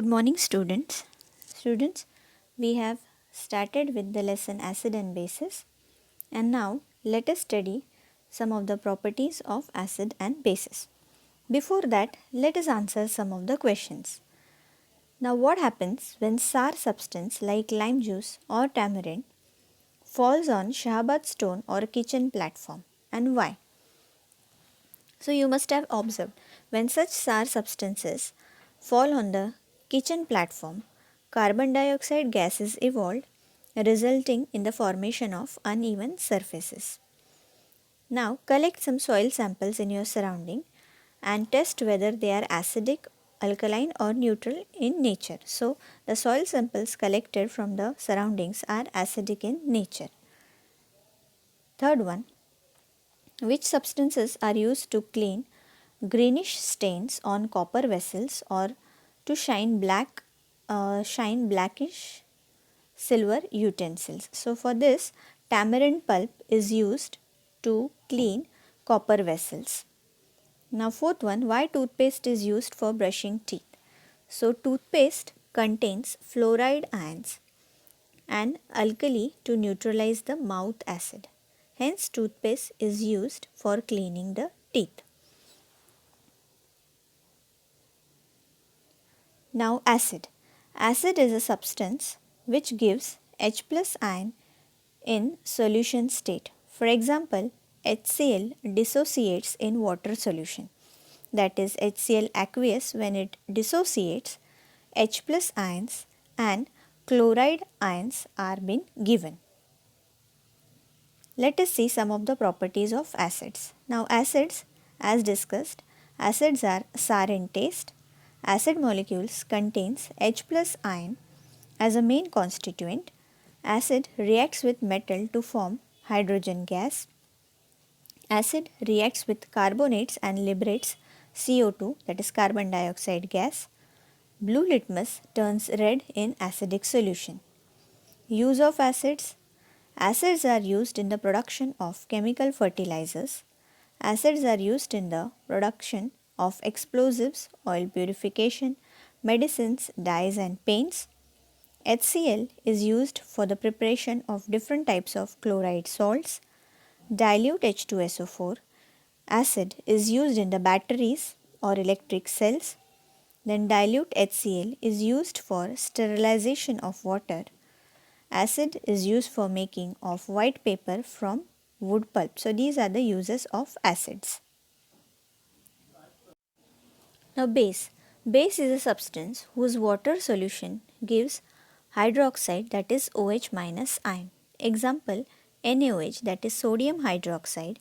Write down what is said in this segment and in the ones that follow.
Good morning students. Students, we have started with the lesson acid and bases, and now let us study some of the properties of acid and bases. Before that, let us answer some of the questions. Now what happens when sour substance like lime juice or tamarind falls on Shahabad stone or kitchen platform, and why? So you must have observed when such sour substances fall on the kitchen platform, carbon dioxide gases evolved, resulting in the formation of uneven surfaces. Now collect some soil samples in your surrounding and test whether they are acidic, alkaline or neutral in nature. So the soil samples collected from the surroundings are acidic in nature. Third one, which substances are used to clean greenish stains on copper vessels or to shine blackish silver utensils? So for this, tamarind pulp is used to clean copper vessels. Now fourth one, why toothpaste is used for brushing teeth? So toothpaste contains fluoride ions and alkali to neutralize the mouth acid. Hence toothpaste is used for cleaning the teeth. Now acid. Acid is a substance which gives H plus ion in solution state. For example, HCl dissociates in water solution. That is HCl aqueous when it dissociates, H plus ions and chloride ions are been given. Let us see some of the properties of acids. Now acids, as discussed, acids are sour in taste. Acid molecules contains H plus ion as a main constituent. Acid reacts with metal to form hydrogen gas. Acid reacts with carbonates and liberates CO2, that is carbon dioxide gas. Blue litmus turns red in acidic solution. Use of acids. Acids are used in the production of chemical fertilizers. Acids are used in the production of explosives, oil purification, medicines, dyes and paints. HCl is used for the preparation of different types of chloride salts. Dilute H2SO4 acid is used in the batteries or electric cells. Then dilute HCl is used for sterilization of water. Acid is used for making of white paper from wood pulp. So these are the uses of acids. Now base. Base is a substance whose water solution gives hydroxide, that is OH minus ion. Example, NaOH, that is sodium hydroxide,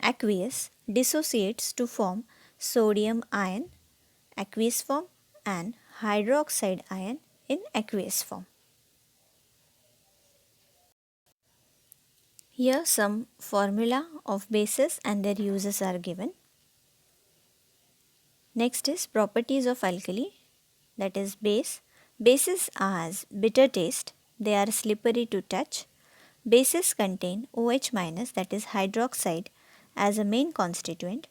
aqueous, dissociates to form sodium ion aqueous form and hydroxide ion in aqueous form. Here some formula of bases and their uses are given. Next is properties of alkali, that is base. Bases has bitter taste, they are slippery to touch. Bases contain OH minus, that is hydroxide, as a main constituent.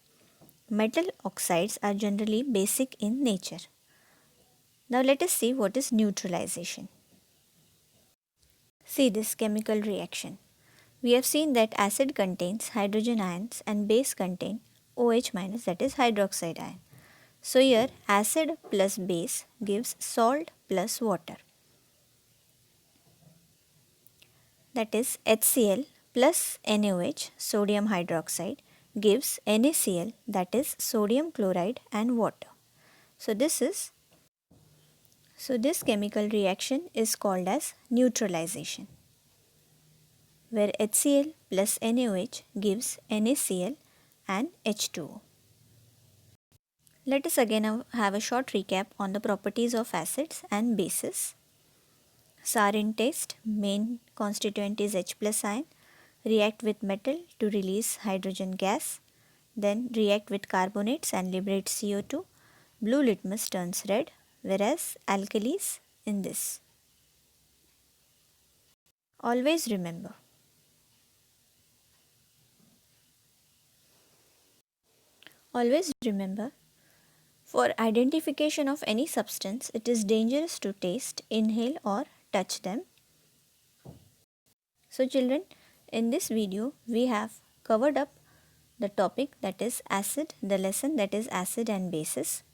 Metal oxides are generally basic in nature. Now let us see what is neutralization. See this chemical reaction. We have seen that acid contains hydrogen ions and base contain OH minus, that is hydroxide ion. So here acid plus base gives salt plus water, that is HCl plus NaOH sodium hydroxide gives NaCl, that is sodium chloride and water. So this chemical reaction is called as neutralization, where HCl plus NaOH gives NaCl and H2O. Let us again have a short recap on the properties of acids and bases. Sour in taste, main constituent is H plus ion, react with metal to release hydrogen gas, then react with carbonates and liberate CO2. Blue litmus turns red, whereas alkalis in this. Always remember, For identification of any substance, it is dangerous to taste, inhale or touch them. So children, in this video we have covered up the topic, that is acid, the lesson that is acid and bases.